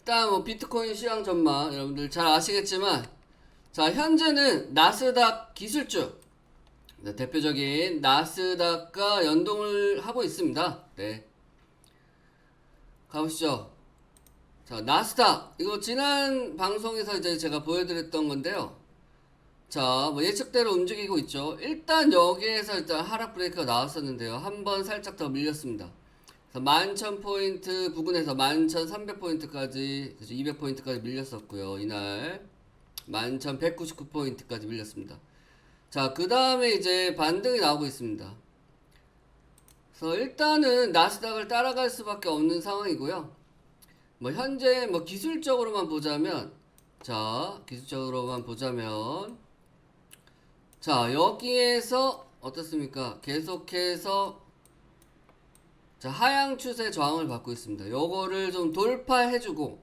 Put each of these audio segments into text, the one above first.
일단 뭐 비트코인 시장 전망 여러분들 잘 아시겠지만, 자 현재는 나스닥 기술주, 네, 대표적인 나스닥과 연동을 하고 있습니다. 네, 가보시죠. 자, 나스닥 이거 지난 방송에서 이제 제가 보여드렸던 건데요. 자, 뭐 예측대로 움직이고 있죠. 일단 여기에서 일단 하락 브레이크가 나왔었는데요. 한번 살짝 더 밀렸습니다. 11,000포인트 부근에서 11,300포인트까지, 200포인트까지 밀렸었고요. 이날 11,199포인트까지 밀렸습니다. 자, 그 다음에 이제 반등이 나오고 있습니다. 그래서 일단은 나스닥을 따라갈 수밖에 없는 상황이고요. 뭐 현재 뭐 기술적으로만 보자면, 자, 기술적으로만 보자면, 자, 여기에서 어떻습니까? 계속해서 자, 하향 추세 저항을 받고 있습니다. 요거를 좀 돌파해주고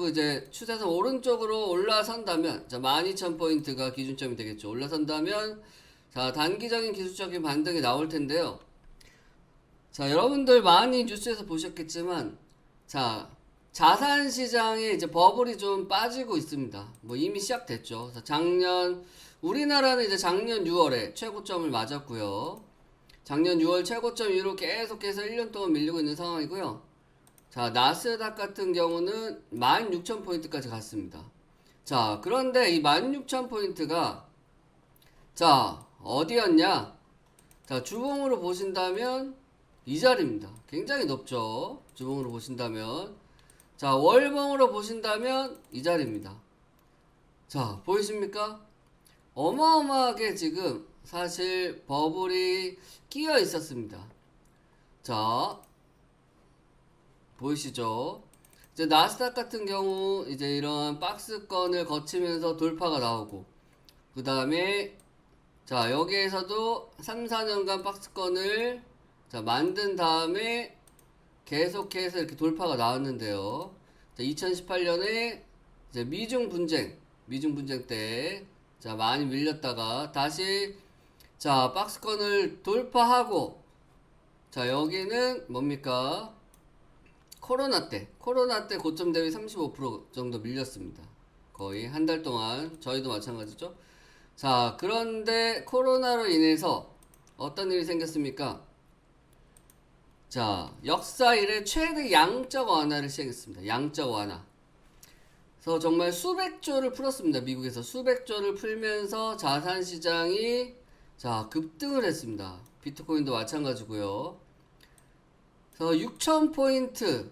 이제 추세선 오른쪽으로 올라선다면, 자, 12,000포인트가 기준점이 되겠죠. 올라선다면, 자, 단기적인 기술적인 반등이 나올 텐데요. 자, 여러분들 많이 뉴스에서 보셨겠지만, 자, 자산 시장에 이제 버블이 좀 빠지고 있습니다. 뭐 이미 시작됐죠. 우리나라는 이제 작년 6월에 최고점을 맞았고요. 작년 6월 최고점 이후로 계속해서 1년 동안 밀리고 있는 상황이고요. 자, 나스닥 같은 경우는 16,000포인트까지 갔습니다. 자, 그런데 이 16,000포인트가, 자, 어디였냐? 자, 주봉으로 보신다면 이 자리입니다. 굉장히 높죠. 주봉으로 보신다면. 자, 월봉으로 보신다면 이 자리입니다. 자, 보이십니까? 어마어마하게 지금 사실 버블이 끼어 있었습니다. 자, 보이시죠? 이제 나스닥 같은 경우 이제 이런 박스권을 거치면서 돌파가 나오고, 그 다음에 자, 여기에서도 3, 4년간 박스권을 자, 만든 다음에 계속해서 이렇게 돌파가 나왔는데요. 자, 2018년에 이제 미중 분쟁 때, 자, 많이 밀렸다가 다시, 자, 박스권을 돌파하고, 자, 여기는 뭡니까? 코로나 때 고점 대비 35% 정도 밀렸습니다. 거의 한 달 동안. 저희도 마찬가지죠. 자, 그런데 코로나로 인해서 어떤 일이 생겼습니까? 자, 역사 이래 최대 양적 완화를 시행했습니다. 양적 완화. 그래서 정말 수백 조를 풀었습니다. 미국에서 수백 조를 풀면서 자산 시장이, 자, 급등을 했습니다. 비트코인도 마찬가지고요. 그래서 6,000포인트,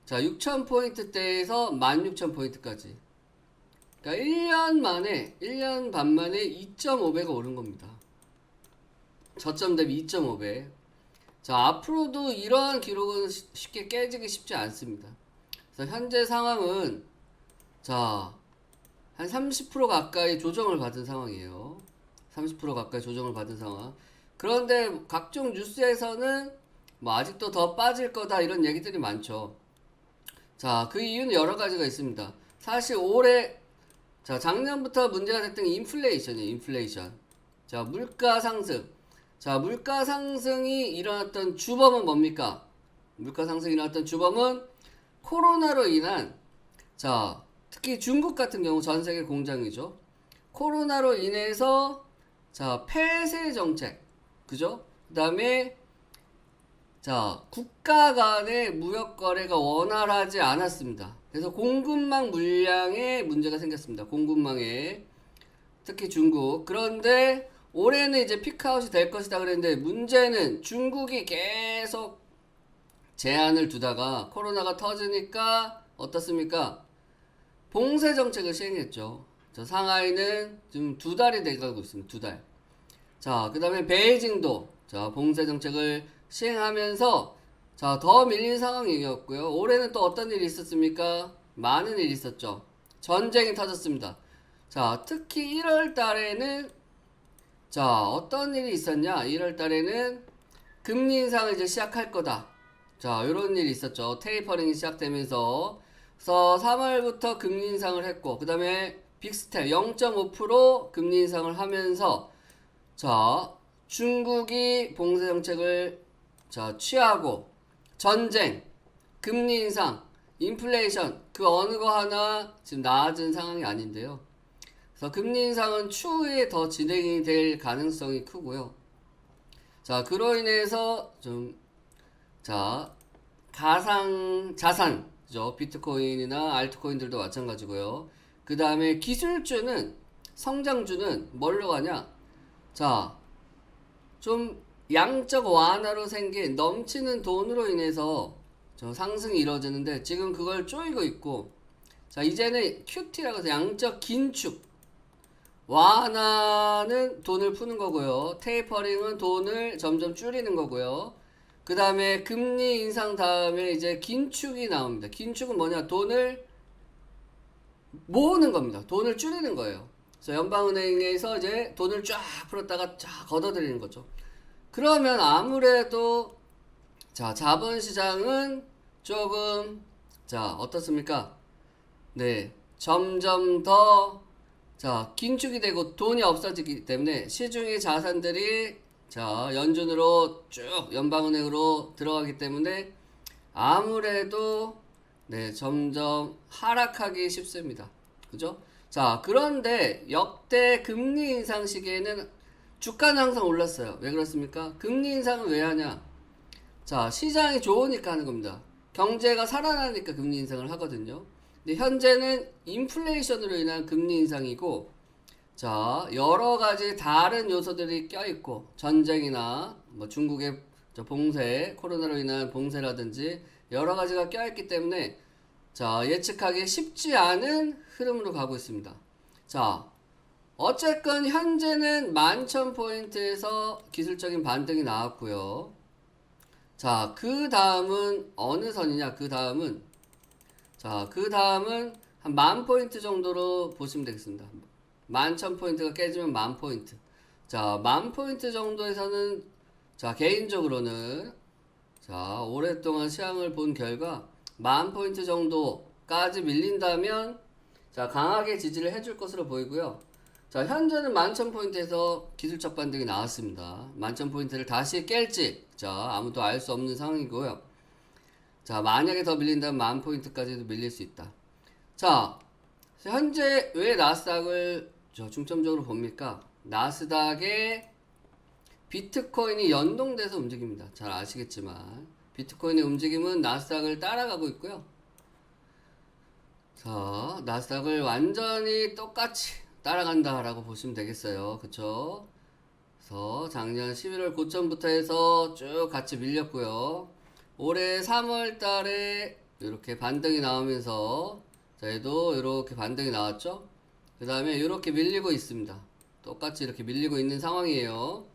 자, 6,000포인트대에서 16,000포인트까지. 그러니까 1년 반 만에 2.5배가 오른 겁니다. 저점 대비 2.5배. 자, 앞으로도 이러한 기록은 쉽게 깨지기 쉽지 않습니다. 그래서 현재 상황은, 자, 한 30% 가까이 조정을 받은 상황이에요. 30% 가까이 조정을 받은 상황. 그런데 각종 뉴스에서는 뭐 아직도 더 빠질 거다 이런 얘기들이 많죠. 자, 그 이유는 여러 가지가 있습니다. 사실 올해, 자, 작년부터 문제가 됐던 게 인플레이션이에요. 인플레이션. 자, 물가 상승. 자, 물가 상승이 일어났던 주범은 뭡니까? 물가 상승이 일어났던 주범은 코로나로 인한, 자, 특히 중국 같은 경우 전 세계 공장이죠. 코로나로 인해서, 자, 폐쇄 정책. 그죠? 그 다음에, 자, 국가 간의 무역 거래가 원활하지 않았습니다. 그래서 공급망 물량에 문제가 생겼습니다. 공급망에. 특히 중국. 그런데 올해는 이제 피크아웃이 될 것이다 그랬는데, 문제는 중국이 계속 제한을 두다가 코로나가 터지니까 어떻습니까? 봉쇄 정책을 시행했죠. 저 상하이는 지금 2달이 돼가고 있습니다. 2달. 자, 그 다음에 베이징도, 자, 봉쇄 정책을 시행하면서, 자, 더 밀린 상황이었고요. 올해는 또 어떤 일이 있었습니까? 많은 일이 있었죠. 전쟁이 터졌습니다. 자, 특히 1월 달에는, 자, 어떤 일이 있었냐? 1월 달에는 금리 인상을 이제 시작할 거다. 자, 이런 일이 있었죠. 테이퍼링이 시작되면서, 그래서 3월부터 금리 인상을 했고, 그 다음에 빅스텝 0.5% 금리 인상을 하면서, 자, 중국이 봉쇄 정책을, 자, 취하고, 전쟁, 금리 인상, 인플레이션 그 어느 거 하나 지금 나아진 상황이 아닌데요. 그래서 금리 인상은 추후에 더 진행이 될 가능성이 크고요. 자, 그로 인해서 자, 가상 자산, 그죠? 비트코인이나 알트코인들도 마찬가지고요. 그 다음에 기술주는, 성장주는 뭘로 가냐? 자, 좀 양적 완화로 생긴 넘치는 돈으로 인해서 상승이 이루어지는데 지금 그걸 쪼이고 있고, 자, 이제는 QT라고 해서 양적 긴축. 완화는 돈을 푸는 거고요. 테이퍼링은 돈을 점점 줄이는 거고요. 그 다음에 금리 인상 다음에 이제 긴축이 나옵니다. 긴축은 뭐냐? 돈을 모으는 겁니다. 돈을 줄이는 거예요. 그래서 연방은행에서 이제 돈을 쫙 풀었다가 쫙 걷어들이는 거죠. 그러면 아무래도 자, 자본시장은 조금 자, 어떻습니까? 네, 점점 더 자, 긴축이 되고 돈이 없어지기 때문에 시중의 자산들이 자, 연준으로 쭉 연방은행으로 들어가기 때문에 아무래도 네, 점점 하락하기 쉽습니다. 그죠? 자, 그런데 역대 금리 인상 시기에는 주가는 항상 올랐어요. 왜 그렇습니까? 금리 인상은 왜 하냐? 자, 시장이 좋으니까 하는 겁니다. 경제가 살아나니까 금리 인상을 하거든요. 근데 현재는 인플레이션으로 인한 금리 인상이고, 자, 여러 가지 다른 요소들이 껴있고, 전쟁이나 뭐 중국의 봉쇄, 코로나로 인한 봉쇄라든지 여러 가지가 껴있기 때문에 자, 예측하기 쉽지 않은 흐름으로 가고 있습니다. 자, 어쨌건 현재는 11,000포인트에서 기술적인 반등이 나왔고요. 자, 그 다음은 어느 선이냐? 그 다음은 자, 그 다음은 한 10,000포인트 정도로 보시면 되겠습니다. 11,000포인트가 깨지면 10,000포인트. 자, 10,000포인트 정도에서는 자, 개인적으로는 자, 오랫동안 시황을 본 결과 10,000포인트 정도까지 밀린다면 자, 강하게 지지를 해줄 것으로 보이고요. 자, 현재는 11,000포인트에서 기술적 반등이 나왔습니다. 11,000포인트를 다시 깰지 자, 아무도 알 수 없는 상황이고요. 자, 만약에 더 밀린다면 10,000포인트까지도 밀릴 수 있다. 자, 현재 왜 나스닥을 중점적으로 봅니까? 나스닥에 비트코인이 연동돼서 움직입니다. 잘 아시겠지만 비트코인의 움직임은 나스닥을 따라가고 있고요. 자, 나스닥을 완전히 똑같이 따라간다라고 보시면 되겠어요. 그쵸? 그래서 작년 11월 고점부터 해서 쭉 같이 밀렸고요. 올해 3월 달에 이렇게 반등이 나오면서 자, 얘도 이렇게 반등이 나왔죠? 그 다음에 이렇게 밀리고 있습니다. 똑같이 이렇게 밀리고 있는 상황이에요.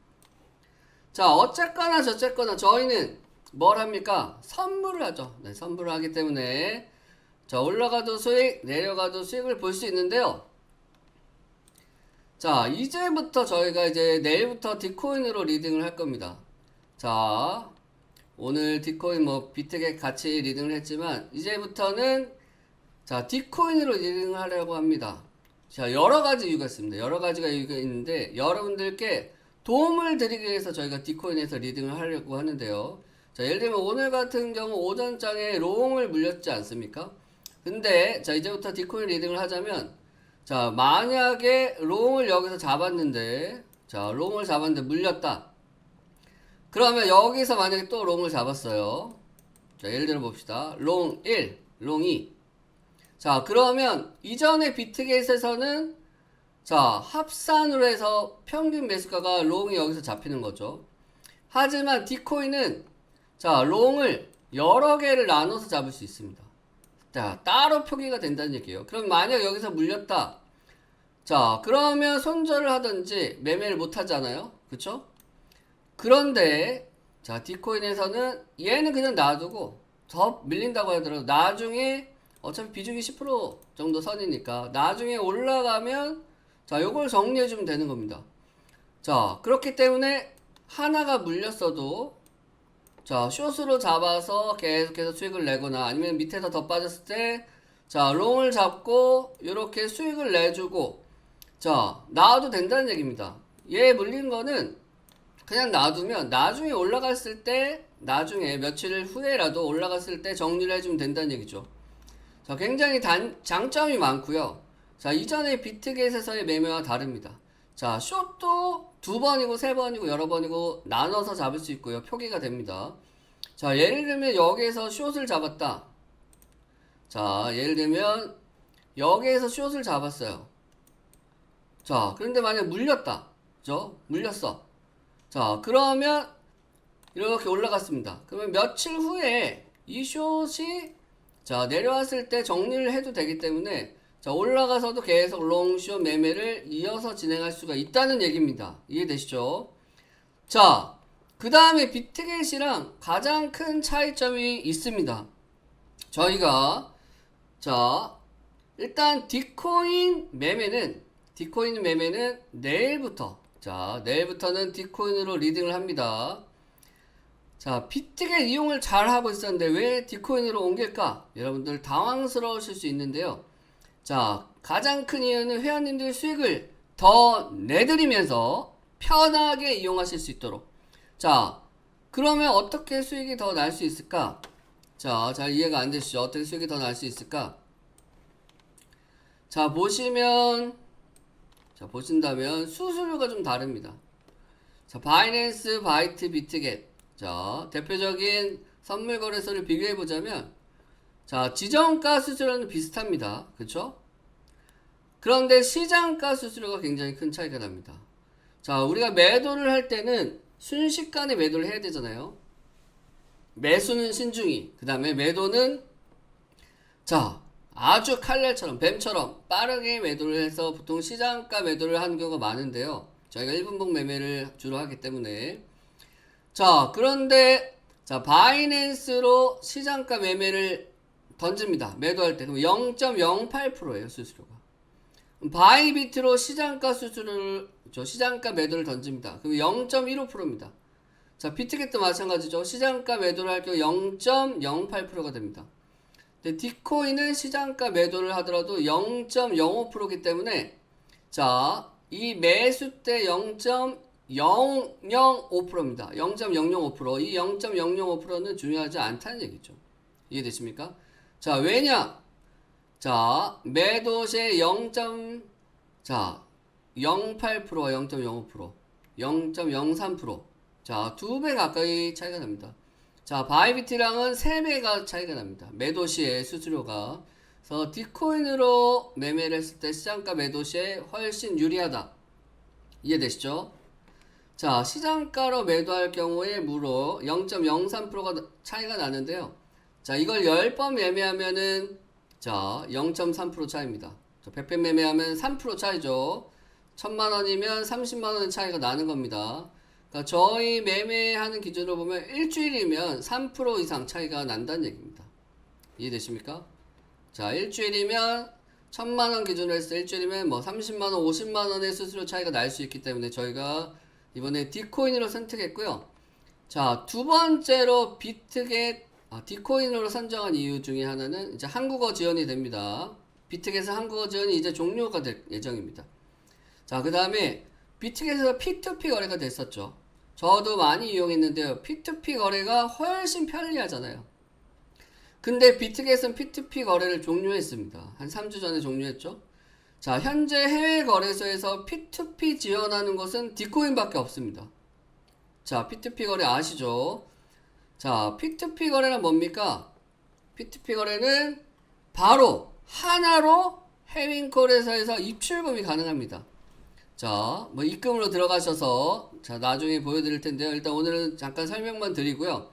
자, 어쨌거나 저쨌거나 저희는 뭘 합니까? 선물을 하죠. 네, 선물을 하기 때문에 자, 올라가도 수익, 내려가도 수익을 볼 수 있는데요. 자, 이제부터 저희가 이제 내일부터 디코인으로 리딩을 할 겁니다. 자, 오늘 디코인 뭐 비트겟 같이 리딩을 했지만 이제부터는 자, 디코인으로 리딩을 하려고 합니다. 자, 여러 가지 이유가 있습니다. 여러 가지가 이유가 있는데 여러분들께 도움을 드리기 위해서 저희가 디코인에서 리딩을 하려고 하는데요. 자, 예를 들면 오늘 같은 경우 오전장에 롱을 물렸지 않습니까? 근데 자, 이제부터 디코인 리딩을 하자면 자, 만약에 롱을 여기서 잡았는데 자, 롱을 잡았는데 물렸다. 그러면 여기서 만약에 또 롱을 잡았어요. 자, 예를 들어 봅시다. 롱 1, 롱 2. 자, 그러면 이전의 비트겟에서는 자, 합산으로 해서 평균 매수가가 롱이 여기서 잡히는 거죠. 하지만 디코인은 자, 롱을 여러 개를 나눠서 잡을 수 있습니다. 자, 따로 표기가 된다는 얘기예요. 그럼 만약 여기서 물렸다. 자, 그러면 손절을 하든지 매매를 못 하잖아요. 그쵸? 그런데 자, 디코인에서는 얘는 그냥 놔두고 더 밀린다고 하더라도 나중에 어차피 비중이 10% 정도 선이니까 나중에 올라가면 자, 요걸 정리해주면 되는 겁니다. 자, 그렇기 때문에 하나가 물렸어도 자, 숏으로 잡아서 계속해서 수익을 내거나 아니면 밑에서 더 빠졌을 때 자, 롱을 잡고 이렇게 수익을 내주고 자, 놔도 된다는 얘기입니다. 얘 물린 거는 그냥 놔두면 나중에 올라갔을 때 나중에 며칠 후에라도 올라갔을 때 정리를 해주면 된다는 얘기죠. 자, 굉장히 장점이 많고요. 자, 이전의 비트겟에서의 매매와 다릅니다. 자, 숏도 2번이고 3번이고 여러 번이고 나눠서 잡을 수 있고요. 표기가 됩니다. 자, 예를 들면 여기에서 숏을 잡았다. 자, 예를 들면 여기에서 숏을 잡았어요. 자, 그런데 만약 물렸다. 그죠? 물렸어. 자, 그러면 이렇게 올라갔습니다. 그러면 며칠 후에 이 숏이 자, 내려왔을 때 정리를 해도 되기 때문에 자, 올라가서도 계속 롱숏 매매를 이어서 진행할 수가 있다는 얘기입니다. 이해되시죠? 자, 그 다음에 비트겟이랑 가장 큰 차이점이 있습니다. 저희가 자, 일단 디코인 매매는 내일부터 자, 내일부터는 디코인으로 리딩을 합니다. 자, 비트겟 이용을 잘 하고 있었는데 왜 디코인으로 옮길까? 여러분들 당황스러우실 수 있는데요. 자, 가장 큰 이유는 회원님들 수익을 더 내드리면서 편하게 이용하실 수 있도록. 자, 그러면 어떻게 수익이 더 날 수 있을까? 자, 잘 이해가 안 되시죠? 어떻게 수익이 더 날 수 있을까? 자, 보신다면 수수료가 좀 다릅니다. 자, 바이낸스, 바이트, 비트겟. 자, 대표적인 선물 거래소를 비교해 보자면 자, 지정가 수수료는 비슷합니다. 그쵸? 그런데 시장가 수수료가 굉장히 큰 차이가 납니다. 자, 우리가 매도를 할 때는 순식간에 매도를 해야 되잖아요. 매수는 신중히, 그 다음에 매도는 자, 아주 칼날처럼 뱀처럼 빠르게 매도를 해서 보통 시장가 매도를 하는 경우가 많은데요. 저희가 1분봉 매매를 주로 하기 때문에 자, 그런데 자, 바이낸스로 시장가 매매를 던집니다. 매도할 때 그럼 0.08%예요, 수수료가. 바이비트로 시장가 수수료를 시장가 매도를 던집니다. 그럼 0.15%입니다. 자, 비트겟도 마찬가지죠. 시장가 매도를 할 경우 0.08%가 됩니다. 근데 디코인은 시장가 매도를 하더라도 0.05%이기 때문에 자, 이 매수 때 0.005%입니다. 0.005%. 이 0.005%는 중요하지 않다는 얘기죠. 이해되십니까? 자, 왜냐? 자, 매도시의 0.08%와 0.05%, 0.03%. 자, 2배 가까이 차이가 납니다. 자, 바이비트랑은 3배가 차이가 납니다. 매도시의 수수료가. 그래서 디코인으로 매매를 했을 때 시장가 매도시에 훨씬 유리하다. 이해되시죠? 자, 시장가로 매도할 경우에 무려 0.03%가 차이가 나는데요. 자, 이걸 10번 매매하면은 자, 0.3% 차이입니다. 100배 매매하면 3% 차이죠. 1000만원이면 30만원 차이가 나는 겁니다. 그러니까 저희 매매하는 기준으로 보면 일주일이면 3% 이상 차이가 난다는 얘기입니다. 이해되십니까? 자, 일주일이면 1000만원 기준으로 했을 때 일주일이면 뭐 30만원, 50만원의 수수료 차이가 날 수 있기 때문에 저희가 이번에 디코인으로 선택했고요. 자, 두 번째로 비트겟 디코인으로 선정한 이유 중에 하나는 이제 한국어 지원이 됩니다. 비트겟의 한국어 지원이 이제 종료가 될 예정입니다. 자, 그 다음에 비트겟에서 P2P 거래가 됐었죠. 저도 많이 이용했는데요. P2P 거래가 훨씬 편리하잖아요. 근데 비트겟은 P2P 거래를 종료했습니다. 한 3주 전에 종료했죠. 자, 현재 해외 거래소에서 P2P 지원하는 곳은 디코인밖에 없습니다. 자, P2P 거래 아시죠? 자, P2P 거래는 뭡니까? P2P 거래는 바로 하나로 해외 거래소에서 입출금이 가능합니다. 자, 뭐 입금으로 들어가셔서 자, 나중에 보여드릴 텐데요. 일단 오늘은 잠깐 설명만 드리고요.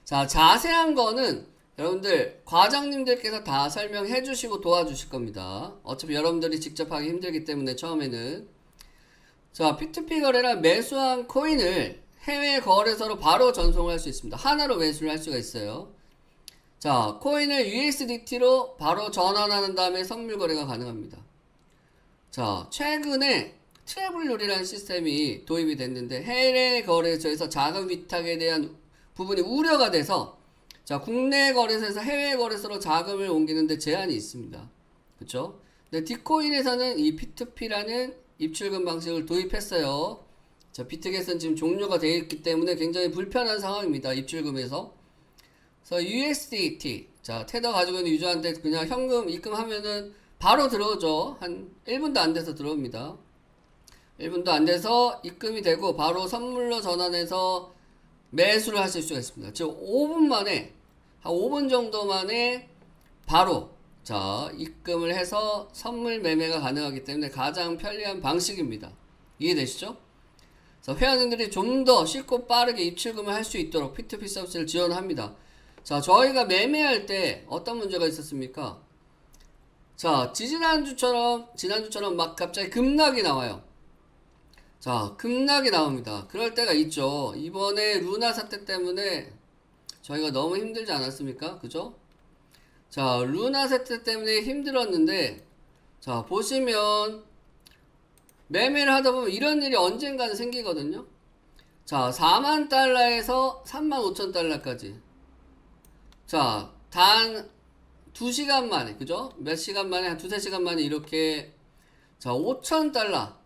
자, 자세한 거는 여러분들 과장님들께서 다 설명해 주시고 도와주실 겁니다. 어차피 여러분들이 직접 하기 힘들기 때문에 처음에는 자, P2P 거래란 매수한 코인을 해외 거래소로 바로 전송을 할 수 있습니다. 하나로 매수를 할 수가 있어요. 자, 코인을 USDT로 바로 전환하는 다음에 선물 거래가 가능합니다. 자, 최근에 트래블룰이라는 시스템이 도입이 됐는데 해외 거래소에서 자금 위탁에 대한 부분이 우려가 돼서 자, 국내 거래소에서 해외 거래소로 자금을 옮기는데 제한이 있습니다. 그쵸? 근데 디코인에서는 이 P2P라는 입출금 방식을 도입했어요. 자, 비트겟은 지금 종료가 되어 있기 때문에 굉장히 불편한 상황입니다. 입출금에서. 그래서 USDT, 자, 테더 가지고 있는 유저한테 그냥 현금 입금하면은 바로 들어오죠. 한 1분도 안 돼서 들어옵니다. 1분도 안 돼서 입금이 되고 바로 선물로 전환해서 매수를 하실 수가 있습니다. 즉 5분 만에, 한 5분 정도 만에 바로 자, 입금을 해서 선물 매매가 가능하기 때문에 가장 편리한 방식입니다. 이해되시죠? 그래서 회원님들이 좀 더 쉽고 빠르게 입출금을 할 수 있도록 P2P 서비스를 지원합니다. 자, 저희가 매매할 때 어떤 문제가 있었습니까? 자, 지난주처럼 막 갑자기 급락이 나와요. 자, 급락이 나옵니다. 그럴 때가 있죠. 이번에 루나 사태 때문에 저희가 너무 힘들지 않았습니까? 그죠? 자, 루나 사태 때문에 힘들었는데, 자, 보시면, 매매를 하다 보면 이런 일이 언젠가는 생기거든요. 자, 4만 달러에서 3만 5천 달러까지. 자, 단 2시간 만에, 그죠? 몇 시간 만에, 한 2~3시간 만에 이렇게, 자, 5천 달러,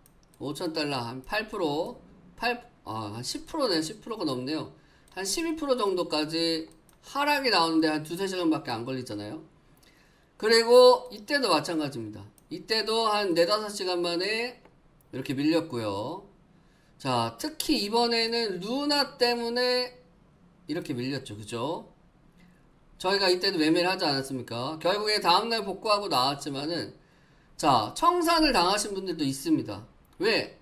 한 8%, 한 10%네, 10%가 넘네요. 한 12% 정도까지 하락이 나오는데 한 2~3시간밖에 안 걸리잖아요. 그리고 이때도 마찬가지입니다. 이때도 한 4~5시간 만에 이렇게 밀렸고요. 자, 특히 이번에는 루나 때문에 이렇게 밀렸죠. 그죠? 저희가 이때도 매매를 하지 않았습니까? 결국에 다음날 복구하고 나왔지만은, 자, 청산을 당하신 분들도 있습니다. 왜?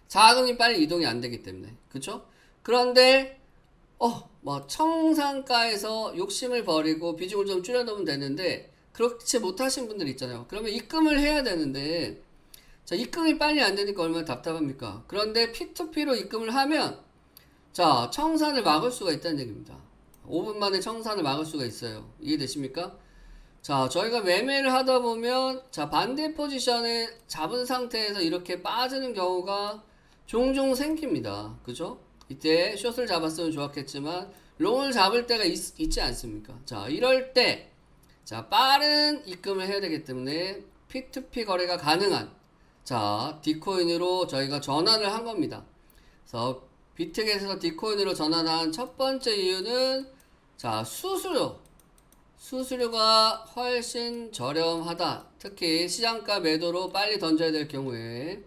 자금이 빨리 이동이 안 되기 때문에. 그쵸? 그런데, 뭐, 청산가에서 욕심을 버리고 비중을 좀 줄여놓으면 되는데, 그렇지 못하신 분들 있잖아요. 그러면 입금을 해야 되는데, 자, 입금이 빨리 안 되니까 얼마나 답답합니까? 그런데 P2P로 입금을 하면, 자, 청산을 막을 수가 있다는 얘기입니다. 5분 만에 청산을 막을 수가 있어요. 이해되십니까? 자, 저희가 매매를 하다 보면, 자, 반대 포지션에 잡은 상태에서 이렇게 빠지는 경우가 종종 생깁니다. 그죠? 이때 숏을 잡았으면 좋았겠지만, 롱을 잡을 때가 있지 않습니까? 자, 이럴 때, 자, 빠른 입금을 해야 되기 때문에 P2P 거래가 가능한, 자, 디코인으로 저희가 전환을 한 겁니다. 그래서 비트겟에서 디코인으로 전환한 첫 번째 이유는, 자, 수수료가 훨씬 저렴하다. 특히 시장가 매도로 빨리 던져야 될 경우에.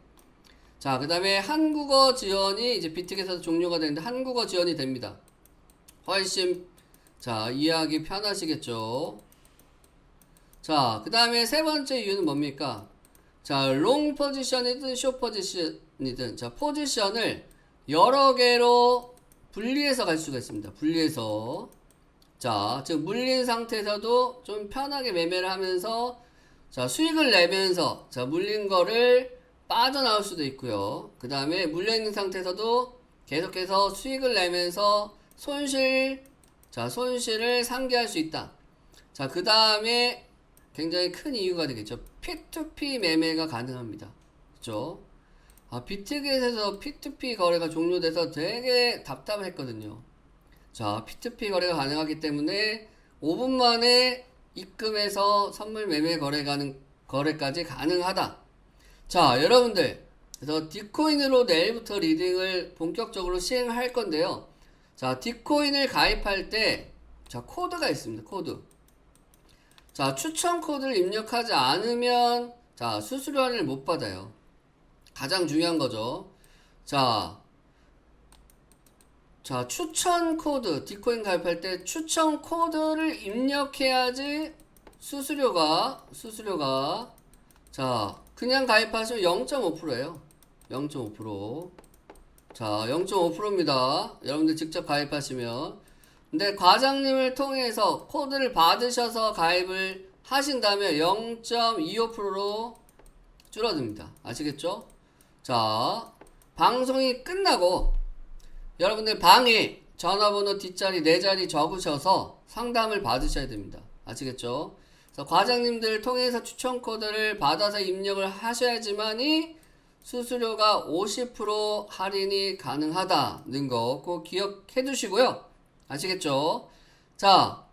자, 그 다음에 한국어 지원이 이제 비트겟에서 종료가 되는데 한국어 지원이 됩니다. 훨씬, 자, 이해하기 편하시겠죠. 자, 그 다음에 세 번째 이유는 뭡니까? 자, 롱 포지션이든 숏 포지션이든, 자, 포지션을 여러 개로 분리해서 갈 수가 있습니다. 분리해서. 자, 즉 물린 상태에서도 좀 편하게 매매를 하면서, 자, 수익을 내면서, 자, 물린 거를 빠져나올 수도 있고요. 그 다음에 물려있는 상태에서도 계속해서 수익을 내면서 손실을 상기할 수 있다. 자, 그 다음에 굉장히 큰 이유가 되겠죠. P2P 매매가 가능합니다. 그죠? 비트겟에서 P2P 거래가 종료돼서 되게 답답했거든요. 자, P2P 거래가 가능하기 때문에 5분 만에 입금해서 선물 매매 거래까지 가능하다. 자, 여러분들. 그래서 디코인으로 내일부터 리딩을 본격적으로 시행할 건데요. 자, 디코인을 가입할 때, 자, 코드가 있습니다. 코드. 자, 추천 코드를 입력하지 않으면, 자, 수수료 할인을 못 받아요. 가장 중요한 거죠. 자, 추천 코드, 디코인 가입할 때 추천 코드를 입력해야지 수수료가, 자, 그냥 가입하시면 0.5%예요. 0.5%. 자, 0.5%입니다. 여러분들 직접 가입하시면. 근데 과장님을 통해서 코드를 받으셔서 가입을 하신다면 0.25%로 줄어듭니다. 아시겠죠? 자, 방송이 끝나고 여러분들 방에 전화번호 뒷자리 4자리 적으셔서 상담을 받으셔야 됩니다. 아시겠죠? 그래서 과장님들 통해서 추천 코드를 받아서 입력을 하셔야지만이 수수료가 50% 할인이 가능하다는 거 꼭 기억해 두시고요. 아시겠죠? 자,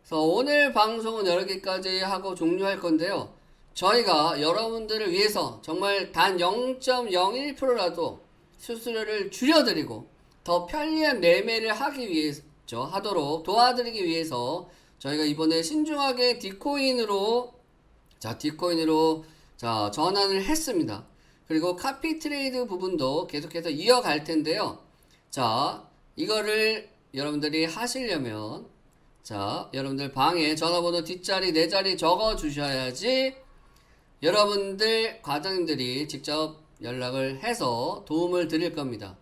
그래서 오늘 방송은 여기까지 하고 종료할 건데요. 저희가 여러분들을 위해서 정말 단 0.01%라도 수수료를 줄여드리고 더 편리한 매매를 하기 하도록 도와드리기 위해서 저희가 이번에 신중하게 디코인으로 전환을 했습니다. 그리고 카피 트레이드 부분도 계속해서 이어갈 텐데요. 자, 이거를 여러분들이 하시려면 여러분들 방에 전화번호 뒷자리, 네 자리 적어 주셔야지 여러분들 과장님들이 직접 연락을 해서 도움을 드릴 겁니다.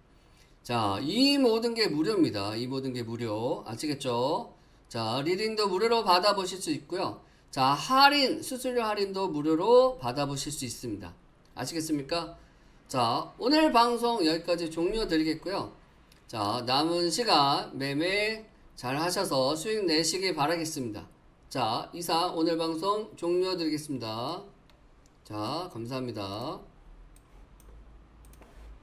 자, 이 모든 게 무료입니다. 이 모든 게 무료. 아시겠죠? 자, 리딩도 무료로 받아보실 수 있고요. 자, 수수료 할인도 무료로 받아보실 수 있습니다. 아시겠습니까? 자, 오늘 방송 여기까지 종료 드리겠고요. 자, 남은 시간 매매 잘 하셔서 수익 내시길 바라겠습니다. 자, 이상 오늘 방송 종료 드리겠습니다. 자, 감사합니다.